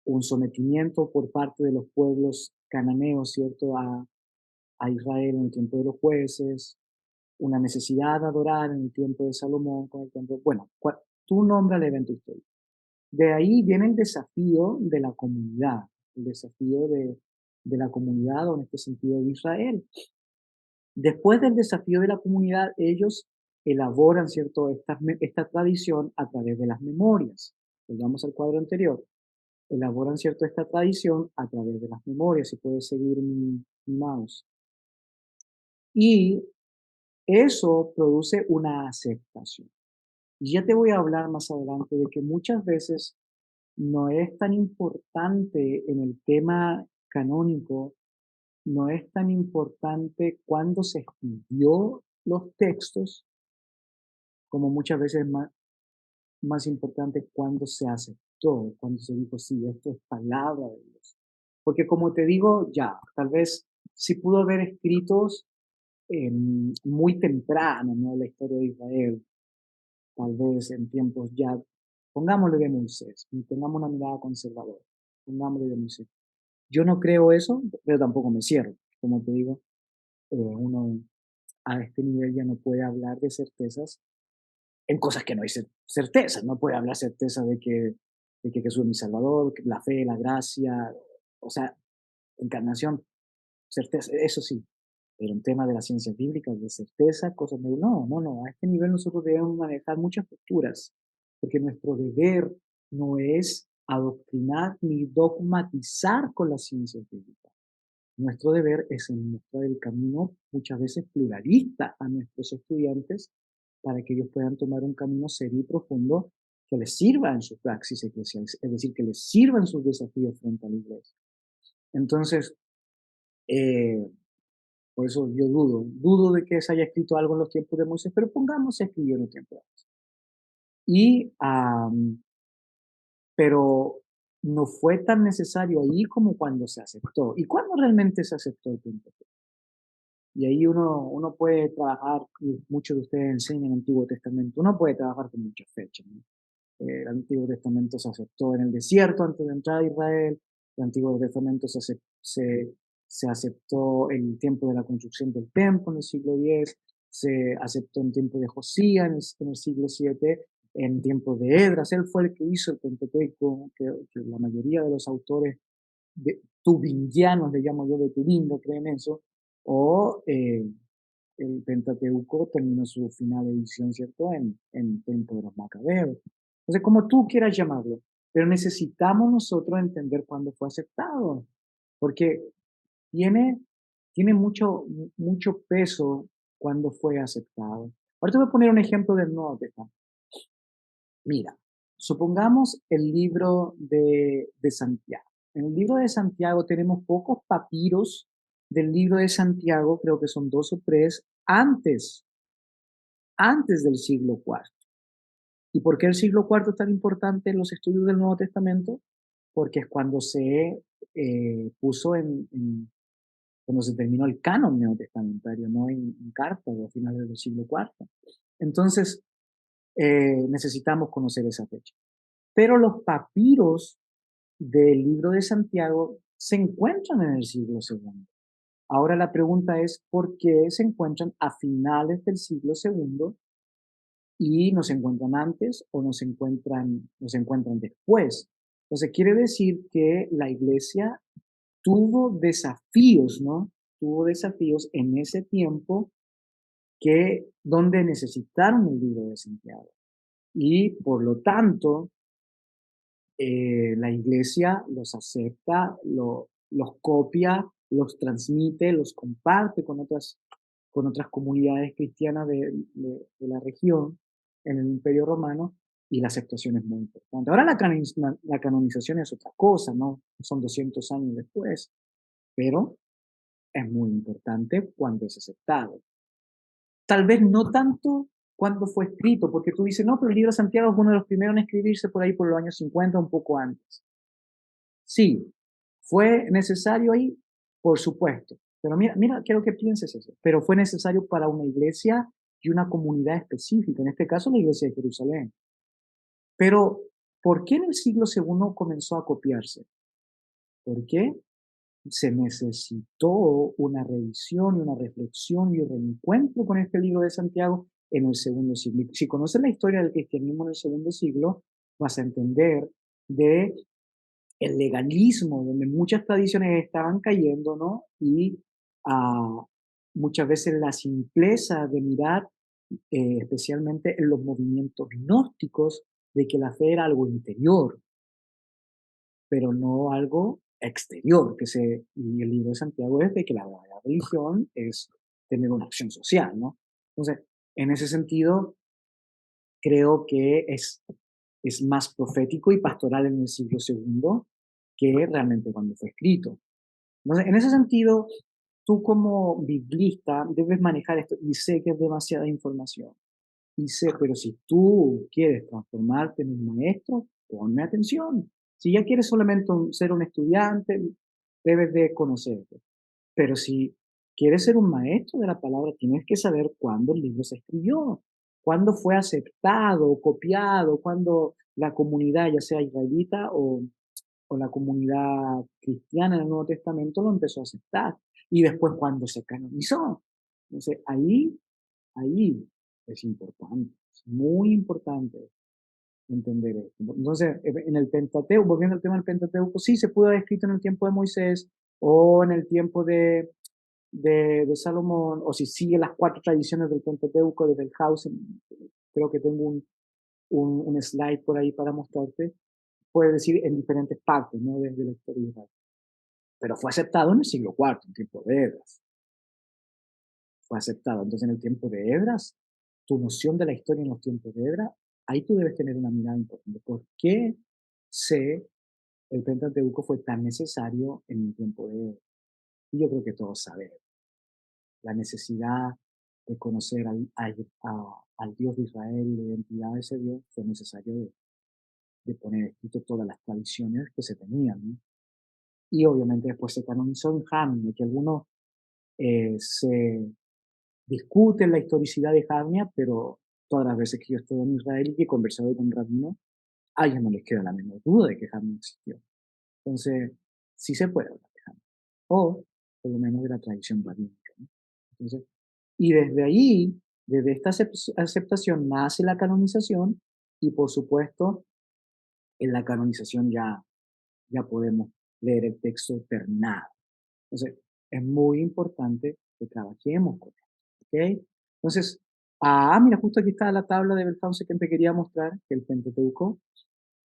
S1: un sometimiento por parte de los pueblos cananeos, ¿cierto?, a Israel en el tiempo de los jueces, una necesidad de adorar en el tiempo de Salomón con el templo. Bueno, tú nombra el evento histórico. De ahí viene el desafío de la comunidad, el desafío de la comunidad, o en este sentido de Israel. Después del desafío de la comunidad, ellos elaboran, ¿cierto?, esta tradición a través de las memorias. Volvamos al cuadro anterior. Elaboran, ¿cierto?, esta tradición a través de las memorias. Si puedes seguir mi mouse. Y eso produce una aceptación. Y ya te voy a hablar más adelante de que muchas veces no es tan importante en el tema canónico, no es tan importante cuándo se escribió los textos, como muchas veces más importante cuándo se aceptó, cuándo se dijo, sí, esto es palabra de Dios. Porque como te digo, ya, tal vez sí pudo haber escritos muy temprano, ¿no?, la historia de Israel, tal vez en tiempos ya, pongámosle de Moisés, y tengamos una mirada conservadora, pongámosle de Moisés. Yo no creo eso, pero tampoco me cierro. Como te digo, uno a este nivel ya no puede hablar de certezas en cosas que no hay certeza. No puede hablar certeza de que Jesús es mi Salvador, la fe, la gracia, o sea, encarnación, certeza, eso sí. Pero en tema de las ciencias bíblicas, de certeza, cosas de... No, no, no. A este nivel nosotros debemos manejar muchas posturas, porque nuestro deber no es adoctrinar ni dogmatizar con las ciencias bíblicas. Nuestro deber es mostrar el camino, muchas veces pluralista, a nuestros estudiantes para que ellos puedan tomar un camino serio y profundo que les sirva en su praxis eclesial, es decir, que les sirva en sus desafíos frente a la iglesia. Entonces, eh, por eso yo dudo de que se haya escrito algo en los tiempos de Moisés, pero pongamos se escribió en los tiempos de Moisés. Y, pero no fue tan necesario ahí como cuando se aceptó. ¿Y cuándo realmente se aceptó el Pentateuco? Y ahí uno puede trabajar, y muchos de ustedes enseñan el Antiguo Testamento, uno puede trabajar con muchas fechas, ¿no? El Antiguo Testamento se aceptó en el desierto antes de entrar a Israel, el Antiguo Testamento se aceptó en el tiempo de la construcción del templo en el siglo X, se aceptó en tiempo de Josías en el siglo VII, en tiempo de Edras. Él fue el que hizo el Pentateuco, que la mayoría de los autores tubingianos, le llamo yo, de Turinda, creen eso, o el Pentateuco terminó su final edición, ¿cierto?, en tiempo de los Macabeos. Entonces, como tú quieras llamarlo, pero necesitamos nosotros entender cuándo fue aceptado, porque tiene, tiene mucho peso cuando fue aceptado. Ahora te voy a poner un ejemplo del Nuevo Testamento. Mira, supongamos el libro de Santiago. En el libro de Santiago tenemos pocos papiros del libro de Santiago, creo que son dos o tres, antes del siglo IV. ¿Y por qué el siglo IV es tan importante en los estudios del Nuevo Testamento? Porque es cuando se puso cuando se terminó el canon neotestamentario, no en Cartago a finales del siglo IV. Entonces, necesitamos conocer esa fecha. Pero los papiros del libro de Santiago se encuentran en el siglo II. Ahora la pregunta es, ¿por qué se encuentran a finales del siglo II y no se encuentran antes o no se encuentran después? Entonces quiere decir que la iglesia tuvo desafíos, ¿no? Tuvo desafíos en ese tiempo donde necesitaron el libro de Santiago. Y por lo tanto, la iglesia los acepta, los copia, los transmite, los comparte con otras comunidades cristianas de la región en el Imperio Romano, y la aceptación es muy importante. Ahora la canonización es otra cosa, ¿no? Son 200 años después, pero es muy importante cuando es aceptado. Tal vez no tanto cuando fue escrito, porque tú dices, no, pero el libro de Santiago es uno de los primeros en escribirse por ahí por los años 50, un poco antes. Sí, fue necesario ahí, por supuesto. Pero mira, quiero que pienses eso. Pero fue necesario para una iglesia y una comunidad específica, en este caso la iglesia de Jerusalén. Pero, ¿por qué en el siglo segundo comenzó a copiarse? ¿Por qué? Se necesitó una revisión y una reflexión y un reencuentro con este libro de Santiago en el segundo siglo. Y si conoces la historia del cristianismo en el segundo siglo, vas a entender de el legalismo, donde muchas tradiciones estaban cayendo, ¿no? Y muchas veces la simpleza de mirar, especialmente en los movimientos gnósticos, de que la fe era algo interior, pero no algo exterior, y el libro de Santiago es de que la verdadera religión es tener una acción social, ¿no? Entonces, en ese sentido, creo que es más profético y pastoral en el siglo segundo que realmente cuando fue escrito. Entonces, en ese sentido, tú como biblista debes manejar esto, y sé que es demasiada información, y sé, pero si tú quieres transformarte en un maestro, ponme atención. Si ya quieres solamente ser un estudiante, debes de conocerte. Pero si quieres ser un maestro de la palabra, tienes que saber cuándo el libro se escribió, cuándo fue aceptado, copiado, cuándo la comunidad, ya sea israelita o la comunidad cristiana en el Nuevo Testamento, lo empezó a aceptar. Y después cuando se canonizó. Entonces, ahí es importante, es muy importante entender esto. Entonces, en el Pentateuco, volviendo al tema del Pentateuco, sí se pudo haber escrito en el tiempo de Moisés o en el tiempo de Salomón, o si sigue las cuatro tradiciones del Pentateuco de Belhausen, creo que tengo un slide por ahí para mostrarte, puede decir en diferentes partes, ¿no? Desde la historia de Israel. Pero fue aceptado en el siglo cuarto, en tiempo de Edras. Fue aceptado. Entonces, en el tiempo de Edras, tu noción de la historia en los tiempos de Edras, ahí tú debes tener una mirada importante. ¿Por qué sé el Pentateuco fue tan necesario en el tiempo de Edras? Y yo creo que todos sabemos la necesidad de conocer al Dios de Israel y la identidad de ese Dios, fue necesario de poner escrito todas las tradiciones que se tenían, ¿no? Y obviamente después se canonizó en Jamnia, que algunos se discuten la historicidad de Jamnia, pero todas las veces que yo estuve en Israel y que he conversado con rabinos, a ellos no les queda la menor duda de que Jamnia existió. Entonces, sí se puede hablar de Jamnia, o por lo menos de la tradición rabínica, ¿no? Entonces, y desde ahí, desde esta aceptación nace la canonización, y por supuesto, en la canonización ya podemos leer el texto terminado. Entonces, es muy importante que trabajemos con esto, ¿ok? Entonces, mira, justo aquí está la tabla de Belfause que te quería mostrar, que el Pentateuco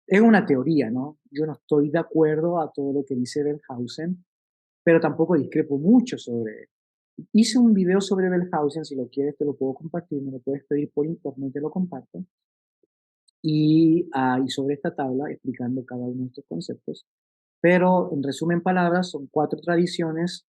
S1: es una teoría, ¿no? Yo no estoy de acuerdo a todo lo que dice Belhausen, pero tampoco discrepo mucho sobre él. Hice un video sobre Belhausen, si lo quieres te lo puedo compartir, me lo puedes pedir por internet, te lo comparto, y sobre esta tabla explicando cada uno de estos conceptos. Pero en resumen palabras, son cuatro tradiciones,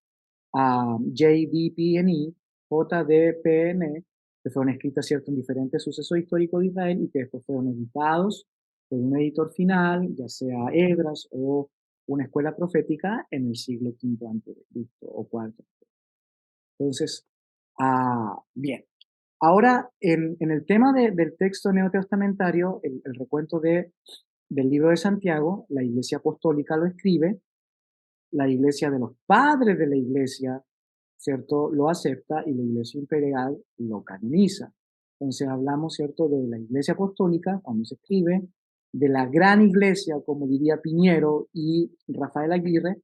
S1: JDPNE, JDPN, que fueron escritas, ¿cierto?, en diferentes sucesos históricos de Israel y que después fueron editados por un editor final, ya sea Esdras o una escuela profética en el siglo V antes de Cristo o cuarto. Entonces, bien. Ahora, en el tema del texto neotestamentario, el recuento del libro de Santiago, la Iglesia Apostólica lo escribe, la Iglesia de los padres de la Iglesia, ¿cierto?, lo acepta, y la Iglesia Imperial lo canoniza. Entonces hablamos, ¿cierto?, de la Iglesia Apostólica cuando se escribe, de la gran Iglesia, como diría Piñero y Rafael Aguirre,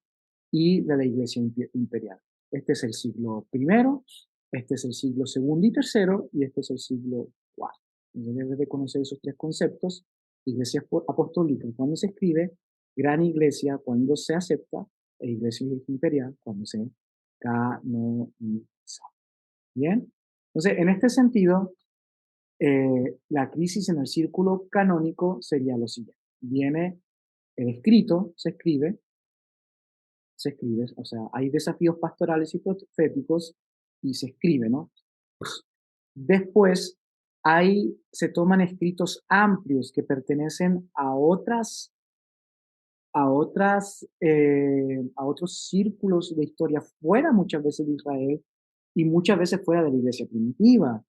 S1: y de la Iglesia Imperial. Este es el siglo primero, este es el siglo segundo y tercero, y este es el siglo cuarto. Entonces debes de conocer esos tres conceptos iglesia apostólica cuando se escribe, gran iglesia cuando se acepta, e iglesia imperial cuando se canoniza. ¿Bien? Entonces, en este sentido, la crisis en el círculo canónico sería lo siguiente. Viene el escrito, se escribe, o sea, hay desafíos pastorales y proféticos y se escribe, ¿no? Después se toman escritos amplios que pertenecen a otros círculos de historia fuera muchas veces de Israel y muchas veces fuera de la iglesia primitiva.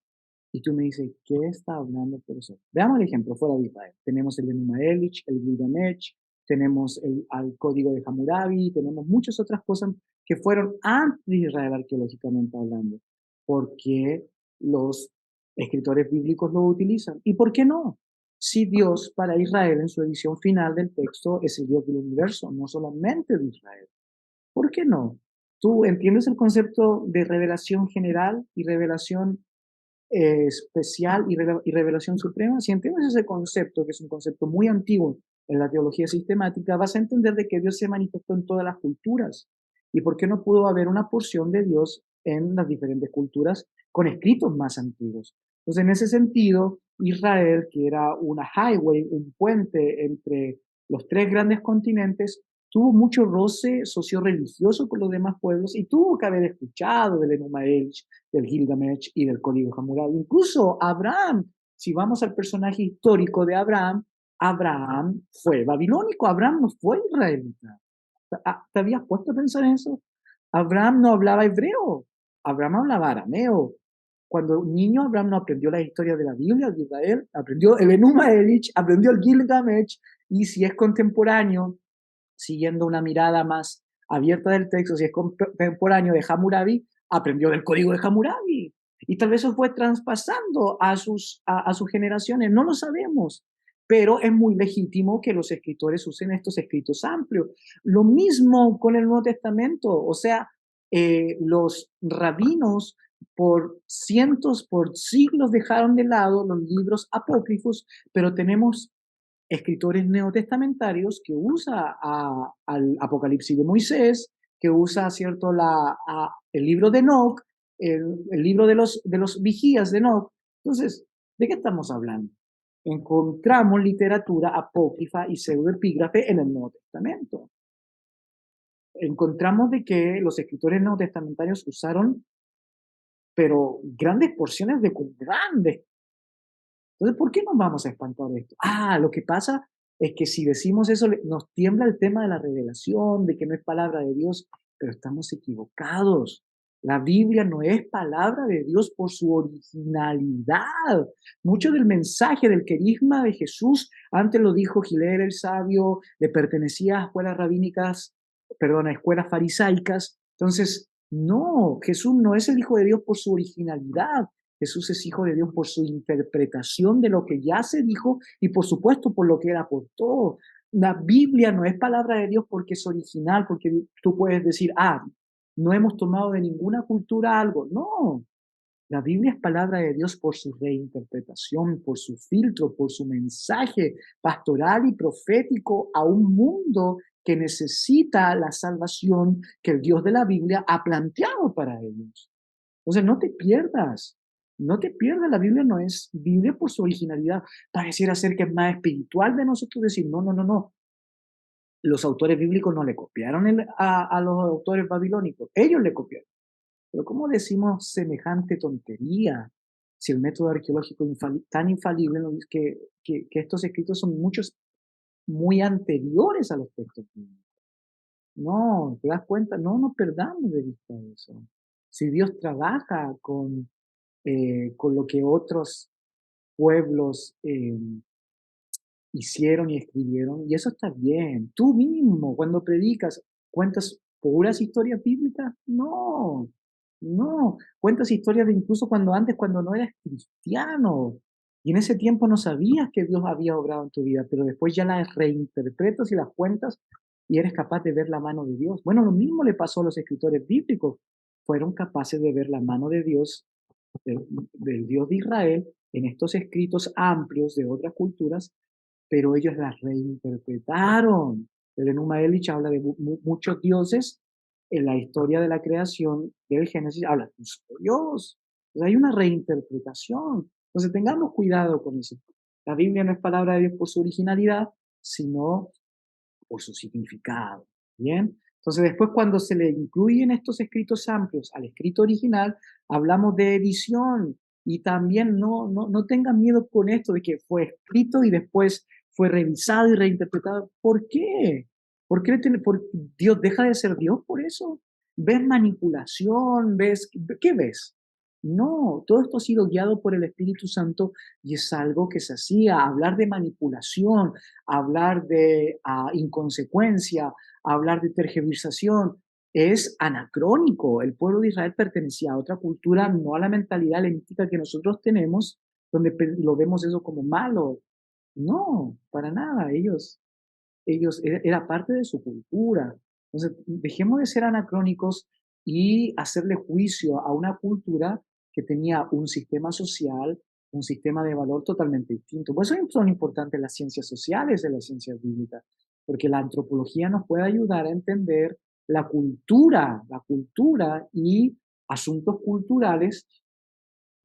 S1: Y tú me dices, ¿qué está hablando por eso? Veamos el ejemplo fuera de Israel. Tenemos el Enuma Elish, el Gilgamesh, tenemos al código de Hammurabi, tenemos muchas otras cosas que fueron antes de Israel arqueológicamente hablando. ¿Por qué los escritores bíblicos lo utilizan? ¿Y por qué no? Si Dios para Israel en su edición final del texto es el Dios del universo, no solamente de Israel. ¿Por qué no? ¿Tú entiendes el concepto de revelación general y revelación especial y revelación suprema? Si entiendes ese concepto, que es un concepto muy antiguo en la teología sistemática, vas a entender de que Dios se manifestó en todas las culturas. ¿Y por qué no pudo haber una porción de Dios en las diferentes culturas con escritos más antiguos? Entonces, en ese sentido, Israel, que era una highway, un puente entre los tres grandes continentes, tuvo mucho roce socio-religioso con los demás pueblos y tuvo que haber escuchado del Enuma Elish, del Gilgamesh y del Código Hammurabi. Incluso Abraham, si vamos al personaje histórico de Abraham, Abraham fue babilónico, Abraham no fue israelita. ¿Te habías puesto a pensar en eso? Abraham no hablaba hebreo, Abraham hablaba arameo. Cuando un niño, Abraham no aprendió la historia de la Biblia de Israel, aprendió el Enuma Elish, aprendió el Gilgamesh, y si es contemporáneo, siguiendo una mirada más abierta del texto, si es contemporáneo de Hammurabi, aprendió del código de Hammurabi. Y tal vez eso fue traspasando a sus generaciones, no lo sabemos, pero es muy legítimo que los escritores usen estos escritos amplios. Lo mismo con el Nuevo Testamento, o sea, los rabinos por cientos, por siglos dejaron de lado los libros apócrifos, pero tenemos escritores neotestamentarios que usa al Apocalipsis de Moisés, que usa, ¿cierto?, el libro de Enoch, el libro de los vigías de Enoch. Entonces, ¿de qué estamos hablando? Encontramos literatura apócrifa y pseudoepígrafe en el Nuevo Testamento. Encontramos de que los escritores neotestamentarios usaron, pero grandes porciones de grandes. Entonces, ¿por qué nos vamos a espantar de esto? Lo que pasa es que si decimos eso, nos tiembla el tema de la revelación, de que no es palabra de Dios, pero estamos equivocados. La Biblia no es palabra de Dios por su originalidad. Mucho del mensaje del querigma de Jesús, antes lo dijo Giler el sabio, le pertenecía a escuelas rabínicas, perdón, a escuelas farisaicas. Entonces, no, Jesús no es el Hijo de Dios por su originalidad. Jesús es hijo de Dios por su interpretación de lo que ya se dijo y por supuesto por lo que él aportó. La Biblia no es palabra de Dios porque es original, porque tú puedes decir, no hemos tomado de ninguna cultura algo. No, la Biblia es palabra de Dios por su reinterpretación, por su filtro, por su mensaje pastoral y profético a un mundo que necesita la salvación que el Dios de la Biblia ha planteado para ellos. Entonces, no te pierdas, la Biblia no es Biblia por su originalidad. Pareciera ser que es más espiritual de nosotros decir, no, no, no, no. Los autores bíblicos no le copiaron a los autores babilónicos, ellos le copiaron. Pero ¿cómo decimos semejante tontería si el método arqueológico tan infalible nos dice que estos escritos son muchos muy anteriores a los textos bíblicos? No, ¿te das cuenta? No nos perdamos de vista eso. Si Dios trabaja con lo que otros pueblos hicieron y escribieron, y eso está bien. Tú mismo, cuando predicas, ¿cuentas puras historias bíblicas? No, no. Cuentas historias de incluso cuando no eras cristiano. Y en ese tiempo no sabías que Dios había obrado en tu vida, pero después ya las reinterpretas y las cuentas y eres capaz de ver la mano de Dios. Bueno, lo mismo le pasó a los escritores bíblicos. Fueron capaces de ver la mano de Dios, del Dios de Israel, en estos escritos amplios de otras culturas, pero ellos las reinterpretaron. El Enuma Elish habla de muchos dioses en la historia de la creación del Génesis, habla de un solo Dios. Entonces hay una reinterpretación. Entonces tengamos cuidado con eso. La Biblia no es palabra de Dios por su originalidad, sino por su significado. ¿Bien? Entonces después cuando se le incluyen estos escritos amplios al escrito original, hablamos de edición y también no tengan miedo con esto de que fue escrito y después fue revisado y reinterpretado. ¿Por qué? ¿Por qué Dios deja de ser Dios por eso? ¿Ves manipulación? ¿Qué ves? No, todo esto ha sido guiado por el Espíritu Santo y es algo que se hacía. Hablar de manipulación, hablar de inconsecuencia, hablar de tergiversación, es anacrónico. El pueblo de Israel pertenecía a otra cultura, no a la mentalidad helenística que nosotros tenemos, donde lo vemos eso como malo. No, para nada. Era parte de su cultura. Entonces, dejemos de ser anacrónicos y hacerle juicio a una cultura que tenía un sistema social, un sistema de valor totalmente distinto. Por eso son importantes las ciencias sociales de las ciencias bíblicas, porque la antropología nos puede ayudar a entender la cultura y asuntos culturales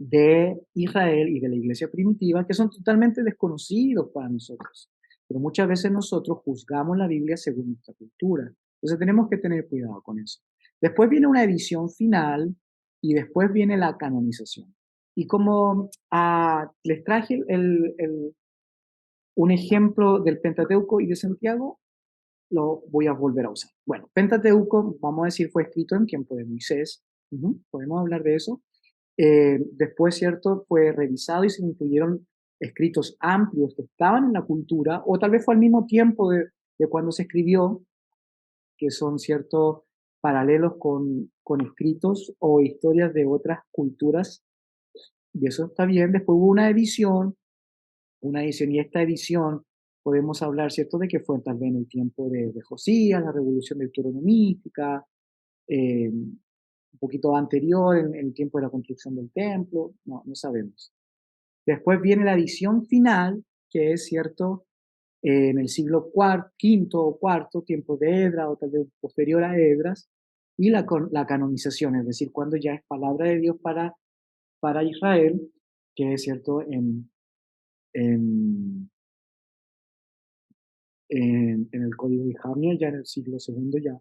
S1: de Israel y de la iglesia primitiva que son totalmente desconocidos para nosotros. Pero muchas veces nosotros juzgamos la Biblia según nuestra cultura. Entonces tenemos que tener cuidado con eso. Después viene una edición final y después viene la canonización. Y como les traje un ejemplo del Pentateuco y de Santiago, lo voy a volver a usar. Bueno, Pentateuco, vamos a decir, fue escrito en tiempo de Moisés. Podemos hablar de eso. Después, ¿cierto? Fue revisado y se incluyeron escritos amplios que estaban en la cultura, o tal vez fue al mismo tiempo de cuando se escribió, que son, ¿cierto? Paralelos con escritos o historias de otras culturas, y eso está bien. Después hubo una edición, y esta edición podemos hablar, ¿cierto?, de que fue tal vez en el tiempo de Josías, la revolución deuteronomística, un poquito anterior, en el tiempo de la construcción del templo, no sabemos. Después viene la edición final, que es cierto, en el siglo quinto o cuarto, tiempo de Edras, o tal vez posterior a Edras, y la canonización, es decir, cuando ya es palabra de Dios para Israel, que es cierto en, en el Código de Jamnia, ya en el siglo segundo ya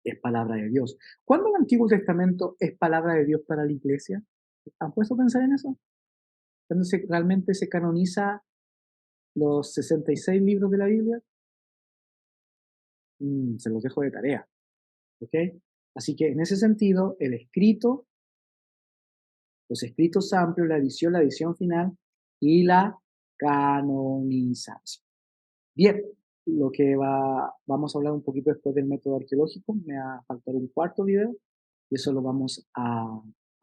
S1: es palabra de Dios. ¿Cuándo el Antiguo Testamento es palabra de Dios para la iglesia? ¿Han puesto a pensar en eso? ¿Cuándo realmente se canoniza los 66 libros de la Biblia? Se los dejo de tarea, ¿ok? Así que en ese sentido, los escritos amplios, la edición final y la canonización. Bien, vamos a hablar un poquito después del método arqueológico. Me va a faltar un cuarto video y eso lo vamos a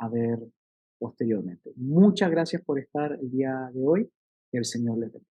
S1: ver posteriormente. Muchas gracias por estar el día de hoy. Que el Señor les bendiga.